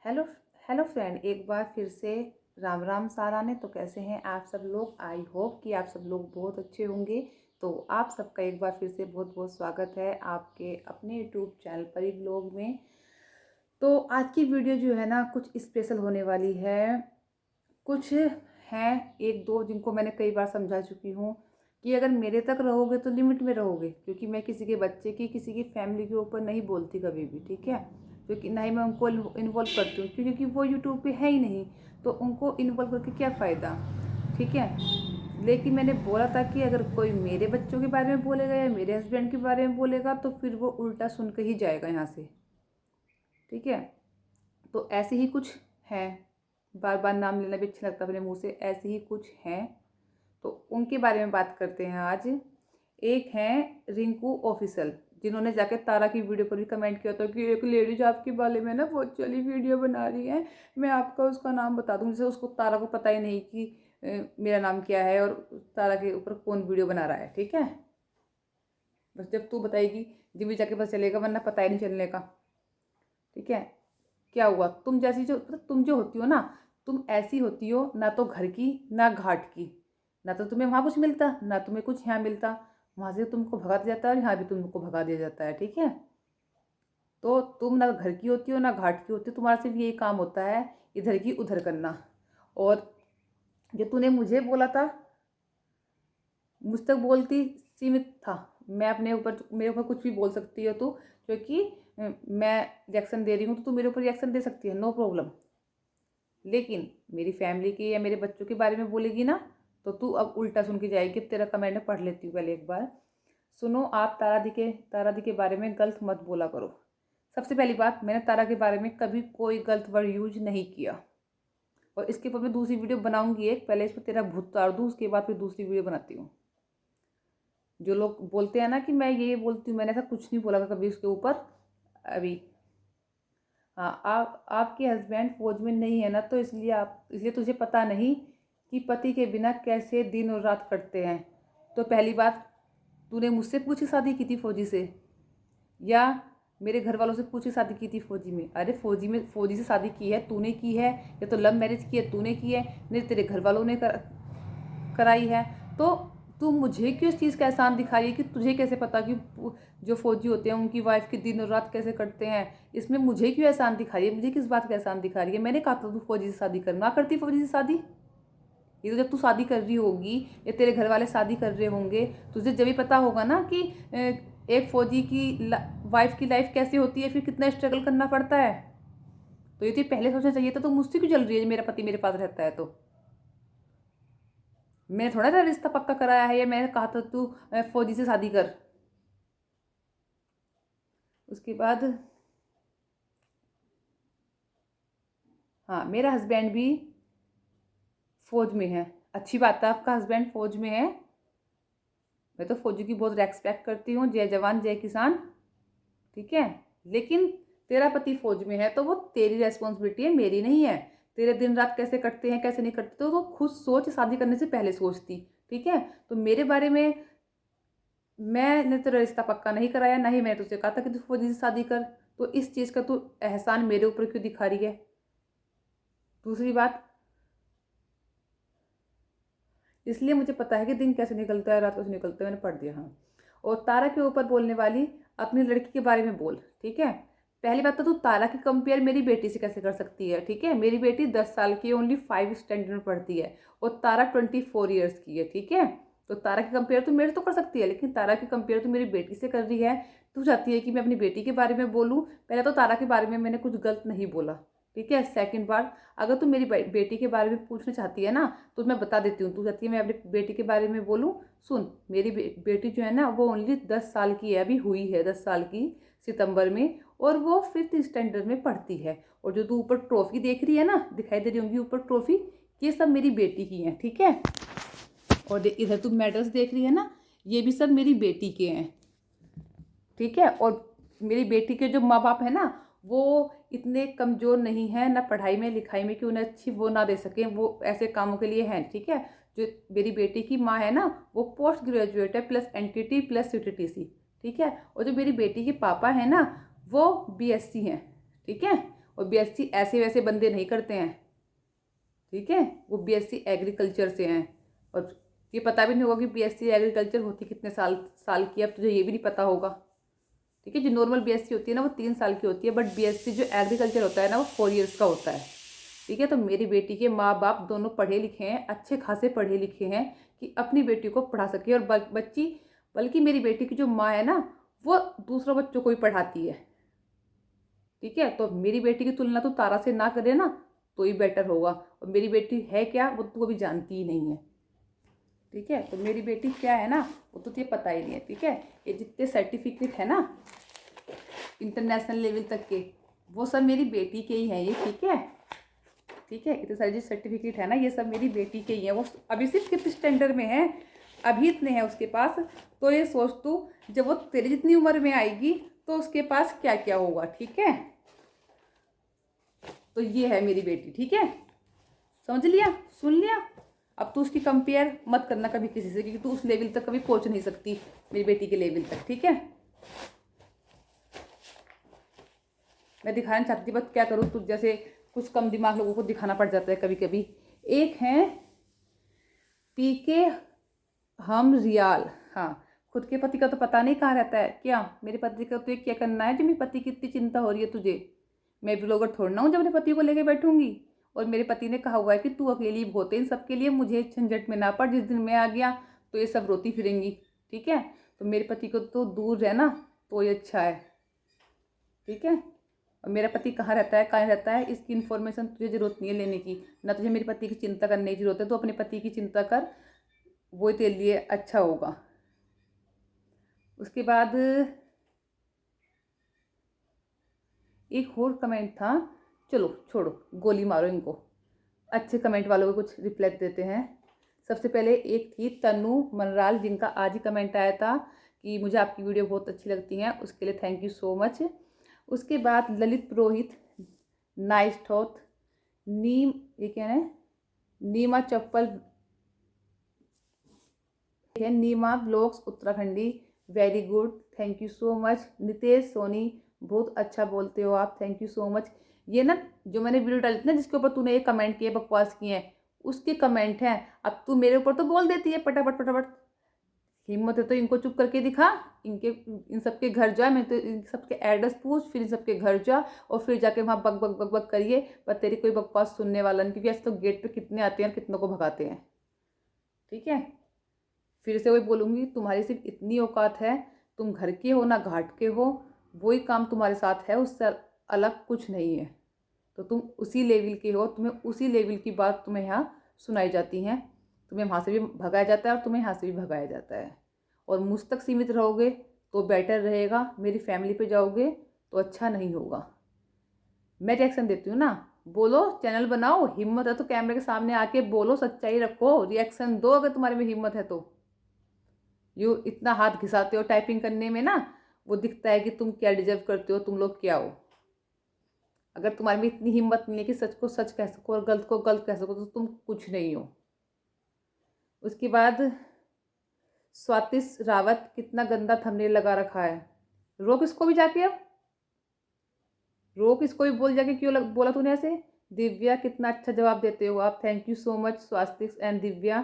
Hello hello friend, एक बार फिर से राम राम सारा ने। तो कैसे हैं आप सब लोग? आई होप कि आप सब लोग बहुत अच्छे होंगे। तो आप सबका एक बार फिर से बहुत बहुत स्वागत है आपके अपने यूट्यूब चैनल परी व्लॉग में। तो आज की वीडियो जो है ना, कुछ स्पेशल होने वाली है। कुछ हैं एक दो जिनको मैंने कई बार समझा चुकी हूँ कि अगर मेरे तक रहोगे तो लिमिट में रहोगे, क्योंकि मैं किसी के बच्चे की, किसी की फैमिली के ऊपर नहीं बोलती कभी भी, ठीक है। क्योंकि ना ही मैं उनको इन्वॉल्व करती हूँ, क्योंकि वो यूट्यूब पे है ही नहीं, तो उनको इन्वॉल्व करके क्या फ़ायदा, ठीक है। लेकिन मैंने बोला था कि अगर कोई मेरे बच्चों के बारे में बोलेगा या मेरे हस्बैंड के बारे में बोलेगा तो फिर वो उल्टा सुन के ही जाएगा यहाँ से, ठीक है। तो ऐसे ही कुछ हैं, बार बार नाम लेना भी अच्छा लगता है अपने मुंह से, ऐसे ही कुछ हैं। तो उनके बारे में बात करते हैं आज। एक हैं रिंकू ऑफिशियल, जिन्होंने जाके तारा की वीडियो पर भी कमेंट किया था कि एक लेडीज आपके बारे में ना बहुत चली वीडियो बना रही है, मैं आपका उसका नाम बता दूँ। जैसे उसको तारा को पता ही नहीं कि मेरा नाम क्या है और तारा के ऊपर कौन वीडियो बना रहा है, ठीक है। बस जब तू बताएगी जब भी जाके पता चलेगा, वरना पता ही नहीं चलने का, ठीक है। क्या हुआ, तुम जैसी जो तुम जो होती हो ना, तुम ऐसी होती हो ना तो घर की ना घाट की। ना तो तुम्हें वहाँ कुछ मिलता ना तुम्हें कुछ यहाँ मिलता, वहाँ से तुमको भगा दिया जाता है और यहाँ भी तुमको भगा दिया जाता है, ठीक है। तो तुम ना घर की होती हो ना घाट की होती हो, तुम्हारा सिर्फ यही काम होता है इधर की उधर करना। और जो तूने मुझे बोला था, मुझ तक बोलती सीमित था। मैं अपने ऊपर, मेरे ऊपर कुछ भी बोल सकती हो तू, क्योंकि मैं रिएक्शन दे रही हूँ तो तू मेरे ऊपर रिएक्शन दे सकती है, नो प्रॉब्लम। लेकिन मेरी फैमिली के या मेरे बच्चों के बारे में बोलेगी ना, तो तू अब उल्टा सुन के जाएगी। तेरा कमेंट में पढ़ लेती हूँ पहले एक बार सुनो। आप तारा दी के बारे में गलत मत बोला करो। सबसे पहली बात, मैंने तारा के बारे में कभी कोई गलत वर्ड यूज नहीं किया। और इसके ऊपर मैं दूसरी वीडियो बनाऊंगी एक, पहले इस पर तेरा भूत उतार दूँ, उसके बाद फिर दूसरी वीडियो बनाती हूँ। जो लोग बोलते हैं ना कि मैं ये बोलती हूँ, मैंने ऐसा कुछ नहीं बोला कभी उसके ऊपर अभी। हाँ, आपके हस्बैंड फौज में नहीं है ना, तो इसलिए तुझे पता नहीं कि पति के बिना कैसे दिन और रात कटते हैं। तो पहली बात, तूने मुझसे पूछी शादी की थी फौजी से, या मेरे घर वालों से पूछी शादी की थी फौजी में? अरे फौजी से शादी की है तूने की है, या तो लव मैरिज की है तूने की है, नहीं तेरे घर वालों ने कराई है। तो तू मुझे क्यों इस चीज़ का एहसान दिखा रही है कि तुझे कैसे पता कि जो फौजी होते हैं उनकी वाइफ के दिन और रात कैसे कटते हैं? इसमें मुझे क्यों एहसान दिखा रही है? मुझे किस बात का एहसान दिखा रही है? मैंने कहा था तू फौजी से शादी कर, ना करती फौजी से शादी। ये तो जब तू शादी कर रही होगी या तेरे घर वाले शादी कर रहे होंगे, तुझे जब भी पता होगा ना कि एक फौजी की वाइफ की लाइफ कैसे होती है, फिर कितना स्ट्रगल करना पड़ता है। तो ये तो पहले सोचना चाहिए था। तो मुझसे क्यों जल रही है मेरा पति मेरे पास रहता है? तो मैंने थोड़ा सा रिश्ता पक्का कराया है, या मैंने कहा था तू फौजी से शादी कर। उसके बाद हाँ, मेरा हस्बैंड भी फौज में है। अच्छी बात है, आपका हस्बैंड फौज में है। मैं तो फौजी की बहुत रेस्पेक्ट करती हूँ, जय जवान जय किसान, ठीक है। लेकिन तेरा पति फौज में है तो वो तेरी रेस्पॉन्सिबिलिटी है, मेरी नहीं है। तेरे दिन रात कैसे कटते हैं कैसे नहीं कटते तो वो खुद सोच, शादी करने से पहले सोचती, ठीक है। तो मेरे बारे में मैंने तेरा रिश्ता पक्का नहीं कराया, ना ही मैंने तुझसे कहा था कि तू फौजी से शादी कर। तो इस चीज़ का तू एहसान मेरे ऊपर क्यों दिखा रही है? दूसरी बात, इसलिए मुझे पता है कि दिन कैसे निकलता है रात कैसे निकलता है, मैंने पढ़ दिया। हाँ, और तारा के ऊपर बोलने वाली, अपनी लड़की के बारे में बोल, ठीक है। पहली बात तो तू तारा की कंपेयर मेरी बेटी से कैसे कर सकती है? ठीक है, मेरी बेटी 10 साल की, ओनली 5 स्टैंडर्ड में पढ़ती है, और तारा 24 ईयर्स की है, ठीक है। तो तारा की कंपेयर तो मेरे तो कर सकती है, लेकिन तारा की कंपेयर तो मेरी बेटी से कर रही है। तू चाहती है कि मैं अपनी बेटी के बारे में बोलूँ? पहले तो तारा के बारे में मैंने कुछ गलत नहीं बोला, ठीक है। सेकंड बार, अगर तू मेरी बेटी के बारे में पूछना चाहती है ना, तो मैं बता देती हूँ। तू चाहती है मैं अपनी बेटी के बारे में बोलूँ? सुन, मेरी बेटी जो है ना, वो ओनली 10 साल की है, अभी हुई है 10 साल की सितंबर में, और वो 5th स्टैंडर्ड में पढ़ती है। और जो तू ऊपर ट्रॉफी देख रही है ना, दिखाई दे रही होंगी ऊपर ट्रॉफी, ये सब मेरी बेटी की हैं, ठीक है। और इधर तू मेडल्स देख रही है ना, ये भी सब मेरी बेटी के हैं, ठीक है। और मेरी बेटी के जो माँ बाप है ना, वो इतने कमज़ोर नहीं है ना पढ़ाई में लिखाई में कि उन्हें अच्छी वो ना दे सकें, वो ऐसे कामों के लिए हैं, ठीक है। जो मेरी बेटी की माँ है ना, वो पोस्ट ग्रेजुएट है, प्लस एनटीटी प्लस सीटीटीसी, ठीक है। और जो मेरी बेटी के पापा है ना, वो बीएससी हैं, ठीक है। और बीएससी ऐसे वैसे बंदे नहीं करते हैं, ठीक है। वो बीएससी एग्रीकल्चर से हैं, और ये पता भी नहीं होगा कि बीएससी एग्रीकल्चर होती कितने साल की, अब तुझे ये भी नहीं पता होगा, ठीक है। जो नॉर्मल बीएससी होती है ना वो 3 साल की होती है, बट बीएससी जो एग्रीकल्चर होता है ना वो 4 ईयर्स का होता है, ठीक है। तो मेरी बेटी के माँ बाप दोनों पढ़े लिखे हैं, अच्छे खासे पढ़े लिखे हैं कि अपनी बेटी को पढ़ा सके। और बल्कि मेरी बेटी की जो माँ है ना वो दूसरों बच्चों को भी पढ़ाती है, ठीक है। तो मेरी बेटी की तुलना तो तारा से ना करे ना तो ही बेटर होगा। और मेरी बेटी है क्या वो तो अभी जानती ही नहीं है, ठीक है। तो मेरी बेटी क्या है ना वो तो तुझे पता ही नहीं है, ठीक है। ये जितने सर्टिफिकेट है ना इंटरनेशनल लेवल तक के, वो सब मेरी बेटी के ही हैं ये, ठीक है, ठीक है। इतने सारे जो सर्टिफिकेट है ना ये सब मेरी बेटी के ही हैं। वो अभी सिर्फ 5th स्टैंडर्ड में है, अभी इतने हैं उसके पास। तो ये सोच तू जब वो तेरी जितनी उम्र में आएगी तो उसके पास क्या क्या होगा, ठीक है। तो ये है मेरी बेटी, ठीक है, समझ लिया, सुन लिया। अब तू उसकी कंपेयर मत करना कभी किसी से, क्योंकि तू उस लेवल तक कभी पहुंच नहीं सकती मेरी बेटी के लेवल तक, ठीक है। मैं दिखाना चाहती बट क्या करूँ, तुझ जैसे कुछ कम दिमाग लोगों को दिखाना पड़ जाता है कभी कभी। एक है पीके हम रियाल, हाँ। खुद के पति का तो पता नहीं कहाँ रहता है क्या, मेरे पति का तो क्या करना है जो मेरे पति की इतनी चिंता हो रही है तुझे। मैं ब्लॉगर थोड़ा हूँ जब अपने पति को लेके बैठूंगी। और मेरे पति ने कहा हुआ है कि तू अकेली बहुत है इन सबके लिए, मुझे झंझट में ना पड़, जिस दिन मैं आ गया तो ये सब रोती फिरेंगी, ठीक है। तो मेरे पति को तो दूर रहना तो ये अच्छा है, ठीक है। और मेरा पति कहाँ रहता है कहाँ रहता है इसकी इन्फॉर्मेशन तुझे जरूरत नहीं है लेने की, ना तुझे मेरे पति की चिंता करने की जरूरत है। तो अपने पति की चिंता कर, वो तेरे लिए अच्छा होगा। उसके बाद एक और कमेंट था, चलो छोड़ो, गोली मारो इनको। अच्छे कमेंट वालों को कुछ रिप्लाई देते हैं। सबसे पहले एक थी तनु मनराल, जिनका आज ही कमेंट आया था कि मुझे आपकी वीडियो बहुत अच्छी लगती है, उसके लिए थैंक यू सो मच। उसके बाद ललित पुरोहित, नाइस थॉट, नीम, ये क्या है, नीमा चप्पल है, Neema blogs Uttarakhandi, very good, thank you so much. Nitesh Soni, बहुत अच्छा बोलते हो आप, थैंक यू सो मच। ये ना जो मैंने वीडियो डाली थी ना जिसके ऊपर तूने ये कमेंट किए बकवास किए हैं उसके कमेंट हैं। अब तू मेरे ऊपर तो बोल देती है पटापट पटापट, हिम्मत है तो इनको चुप करके दिखा। इनके इन सबके घर जा, मैं तो इन सबके एड्रेस पूछ, फिर इन सबके घर जा और फिर जाके वहाँ बक बक बक बक करिए। पर तेरी कोई बकवास सुनने वाला नहीं, क्योंकि ऐसे तो गेट पे कितने आते हैं कितनों को भगाते हैं, ठीक है। फिर से वही बोलूँगी, तुम्हारी सिर्फ इतनी औकात है, तुम घर के हो ना घाट के हो, वही काम तुम्हारे साथ है, उससे अलग कुछ नहीं है। तो तुम उसी लेवल के हो, तुम्हें उसी लेवल की बात तुम्हें यहाँ सुनाई जाती हैं, तुम्हें वहाँ से भी भगाया जाता है और तुम्हें यहाँ से भी भगाया जाता है। और मुझ तक सीमित रहोगे तो बेटर रहेगा, मेरी फैमिली पे जाओगे तो अच्छा नहीं होगा। मैं रिएक्शन देती हूँ ना, बोलो, चैनल बनाओ, हिम्मत है तो कैमरे के सामने आके बोलो, सच्चाई रखो, रिएक्शन दो अगर तुम्हारे में हिम्मत है तो। यू इतना हाथ घिसाते हो टाइपिंग करने में ना, वो दिखता है कि तुम क्या डिजर्व करते हो, तुम लोग क्या हो। अगर तुम्हारे में इतनी हिम्मत नहीं है कि सच को सच कह सको और गलत को गलत कह सको तो तुम कुछ नहीं हो। उसके बाद स्वातिश रावत, कितना गंदा थंबनेल लगा रखा है, रोक इसको भी जाके, अब रोक इसको भी, बोल जाके क्यों बोला तूने ऐसे। दिव्या, कितना अच्छा जवाब देते हो आप, thank you so much Swatish and Divya.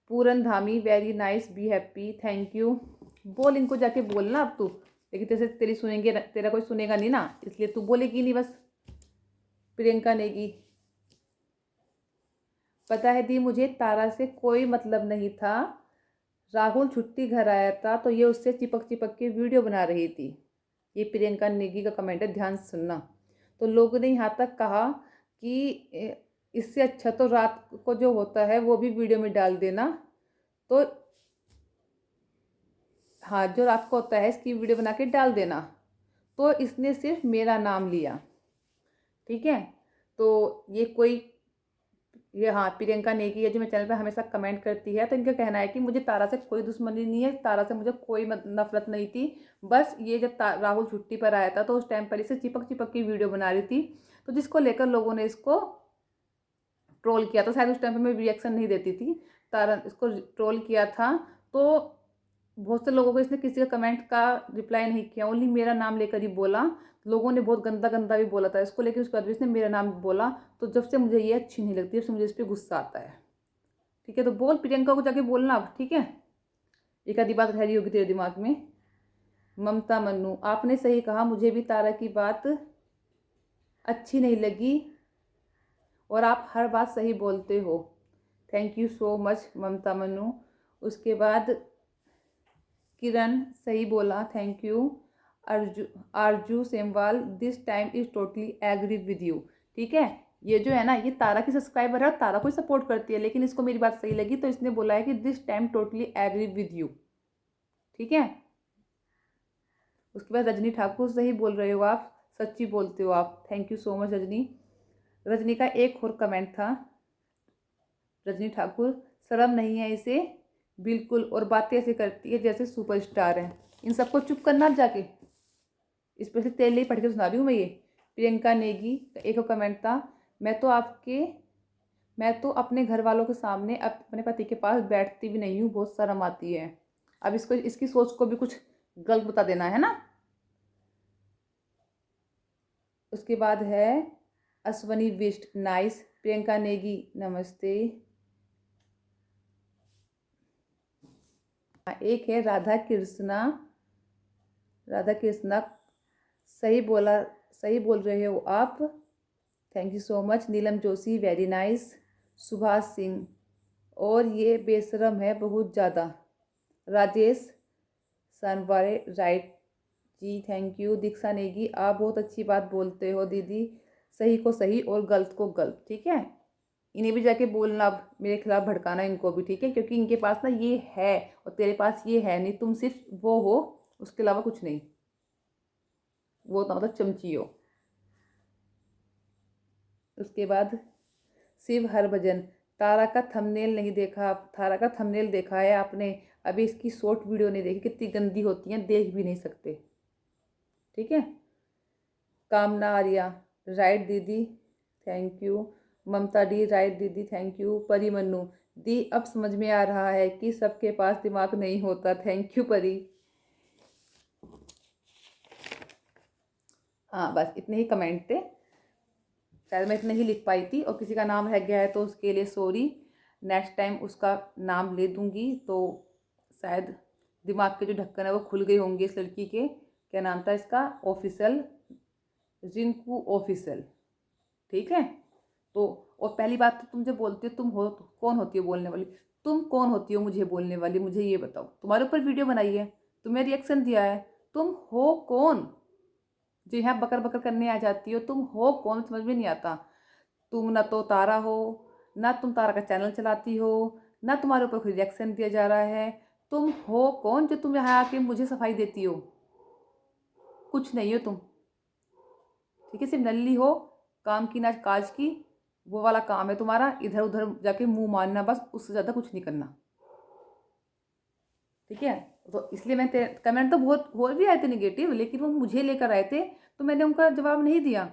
Puran Dhami, very nice, be happy, thank you. बोल इनको जाके बोलना अब तू, लेकिन तेरे तेरी सुनेंगे, तेरा कोई सुनेगा नहीं ना, इसलिए तू बोलेगी नहीं बस। प्रियंका नेगी, पता है दी, मुझे तारा से कोई मतलब नहीं था, राहुल छुट्टी घर आया था तो ये उससे चिपक चिपक के वीडियो बना रही थी। ये प्रियंका नेगी का कमेंट है, ध्यान से सुनना। तो लोगों ने यहाँ तक कहा कि इससे अच्छा तो रात को जो होता है वो भी वीडियो में डाल देना। तो हाँ, जो रात को होता है इसकी वीडियो बना के डाल देना। तो इसने सिर्फ मेरा नाम लिया, ठीक है। तो ये हाँ प्रियंका नेगी है जो मेरे चैनल पे हमेशा कमेंट करती है। तो इनका कहना है कि मुझे तारा से कोई दुश्मनी नहीं है, तारा से मुझे कोई नफरत नहीं थी, बस ये जब राहुल छुट्टी पर आया था तो उस टाइम पर इसे चिपक चिपक की वीडियो बना रही थी, तो जिसको लेकर लोगों ने इसको ट्रोल किया था। शायद उस टाइम पर मैं रिएक्शन नहीं देती थी, तारा इसको ट्रोल किया था। तो बहुत से लोगों को इसने किसी का कमेंट का रिप्लाई नहीं किया, ओनली मेरा नाम लेकर ही बोला। लोगों ने बहुत गंदा गंदा भी बोला था इसको, लेकिन उसके बाद भी इसने मेरा नाम बोला, तो जब से मुझे ये अच्छी नहीं लगती, जब से मुझे इस पर गुस्सा आता है। ठीक है, तो बोल प्रियंका को जाके बोलना अब, ठीक है। एक आधी बात रह रही होगी तेरे दिमाग में। ममता मन्नू, आपने सही कहा, मुझे भी तारा की बात अच्छी नहीं लगी और आप हर बात सही बोलते हो। Thank you so much Mamta Mannu. उसके बाद किरण, सही बोला, thank you. Arzoo Semwal, this time is totally agree with you. ठीक है, ये जो है ना, ये तारा की सब्सक्राइबर है और तारा को सपोर्ट करती है, लेकिन इसको मेरी बात सही लगी तो इसने बोला है कि this time totally agree with you. ठीक है। उसके बाद रजनी ठाकुर, सही बोल रहे हो आप, सच्ची बोलते हो आप, thank you so much Rajni. Rajni का एक और कमेंट था, रजनी ठाकुर, शर्म नहीं है इसे बिल्कुल, और बातें ऐसे करती है जैसे सुपरस्टार है। इन सबको चुप करना जाके, स्पेशली तेरे लिए पढ़ के सुना रही हूँ मैं ये। प्रियंका नेगी का एक और कमेंट था, मैं तो अपने घर वालों के सामने अपने पति के पास बैठती भी नहीं हूँ, बहुत शर्म आती है। अब इसको, इसकी सोच को भी कुछ गलत बता देना है ना। उसके बाद है अश्वनी विष्ट, नाइस। प्रियंका नेगी, नमस्ते। एक है राधा कृष्णा, सही बोला, सही बोल रहे हो आप, thank you so much. Neelam Joshi, very nice. Subhash Singh, और ये बेशरम है बहुत ज़्यादा। Rajesh Sanware, right ji, thank you. Diksha Negi, आप बहुत अच्छी बात बोलते हो दीदी, सही को सही और गलत को गलत। ठीक है, इन्हें भी जाके बोलना, अब मेरे खिलाफ भड़काना इनको भी, ठीक है, क्योंकि इनके पास ना ये है और तेरे पास ये है नहीं, तुम सिर्फ वो हो, उसके अलावा कुछ नहीं, वो तो मतलब चमची हो। उसके बाद शिव हरभजन, तारा का थंबनेल नहीं देखा, तारा का थंबनेल देखा है आपने, अभी इसकी शॉर्ट वीडियो नहीं देखी, कितनी गंदी होती हैं, देख भी नहीं सकते। ठीक है। कामना आर्या, राइट दीदी, थैंक यू। ममता डी, राइट दीदी, थैंक यू। परी मन्नू दी, अब समझ में आ रहा है कि सबके पास दिमाग नहीं होता, थैंक यू परी। हाँ, बस इतने ही कमेंट थे, शायद मैं इतने ही लिख पाई थी, और किसी का नाम रह गया है तो उसके लिए सॉरी, नेक्स्ट टाइम उसका नाम ले दूंगी। तो शायद दिमाग के जो ढक्कन है वो खुल गए होंगे इस लड़की के। क्या नाम था इसका, ऑफिशियल, रिंकू ऑफिशियल। ठीक है। तो और पहली बात तो तुम जो बोलती हो, तुम हो कौन होती हो बोलने वाली, तुम कौन होती हो मुझे बोलने वाली, मुझे ये बताओ। तुम्हारे ऊपर वीडियो बनाई है, तुम्हें रिएक्शन दिया है, तुम हो कौन जो यहाँ बकर बकर करने आ जाती हो, तुम हो कौन, समझ में नहीं आता। तुम ना तो तारा हो, ना तुम तारा का चैनल चलाती हो, ना तुम्हारे ऊपर कोई रिएक्शन दिया जा रहा है, तुम हो कौन जो तुम यहाँ आके मुझे सफाई देती हो, कुछ नहीं हो तुम। ठीक है, सिर्फ नल्ली हो, काम की ना काज की, वो वाला काम है तुम्हारा, इधर उधर जाके मुंह मारना, बस, उससे ज़्यादा कुछ नहीं करना। ठीक है, तो इसलिए मैं कमेंट तो बहुत और भी आए थे निगेटिव, लेकिन वो मुझे लेकर आए थे तो मैंने उनका जवाब नहीं दिया।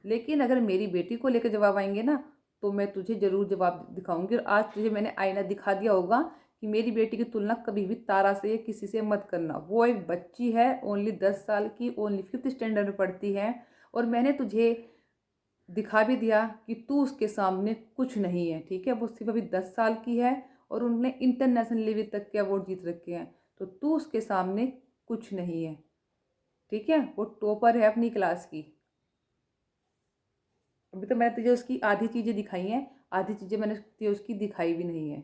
लेकिन अगर मेरी बेटी को लेकर जवाब आएंगे ना, तो मैं तुझे ज़रूर जवाब दिखाऊंगी। और आज तुझे मैंने आईना दिखा दिया होगा कि मेरी बेटी की तुलना कभी भी तारा से या किसी से मत करना। वो एक बच्ची है, ओनली 10 साल की, ओनली 5th स्टैंडर्ड में पढ़ती है, और मैंने तुझे दिखा भी दिया कि तू उसके सामने कुछ नहीं है। ठीक है, वो सिर्फ अभी 10 साल की है और उन्होंने इंटरनेशनल लेवल तक के अवार्ड जीत रखे हैं, तो तू उसके सामने कुछ नहीं है। ठीक है, वो टॉपर है अपनी क्लास की। अभी तो मैंने तुझे उसकी आधी चीज़ें दिखाई हैं, आधी चीज़ें मैंने तुझे उसकी दिखाई भी नहीं है।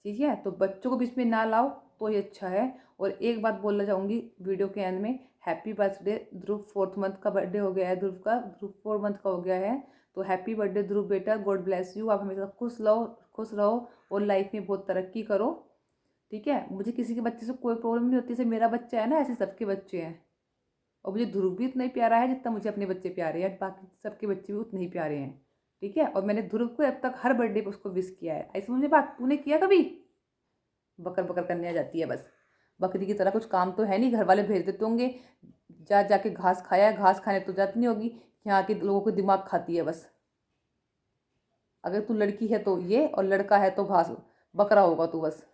ठीक है, तो बच्चों को बीच में ना लाओ तो ही अच्छा है। और एक बात बोलना चाहूँगी वीडियो के एंड में, हैप्पी बर्थडे ध्रुव, 4th मंथ का बर्थडे हो गया है ध्रुव का, ध्रुव 4 मंथ का हो गया है। तो हैप्पी बर्थडे ध्रुव बेटा, गॉड ब्लेस यू, आप हमेशा खुश रहो और लाइफ में बहुत तरक्की करो। ठीक है, मुझे किसी के बच्चे से कोई प्रॉब्लम नहीं होती, जैसे मेरा बच्चा है ना, ऐसे सबके बच्चे हैं। और मुझे ध्रुव भी उतना ही प्यारा है जितना मुझे अपने बच्चे प्यारे हैं, बाकी सबके बच्चे भी उतने ही प्यारे हैं। ठीक है, और मैंने ध्रुव को अब तक हर बर्थडे पे उसको विश किया है। ऐसे मुझे बात तूने किया कभी? बकर बकर करने आ जाती है बस, बकरी की तरह। कुछ काम तो है नहीं, घर वाले भेज देते होंगे, जाके घास खाया है, घास खाने तो जाती नहीं होगी, यहाँ के लोगों को दिमाग खाती है बस। अगर तू लड़की है तो ये, और लड़का है तो घास, बकरा होगा तू बस।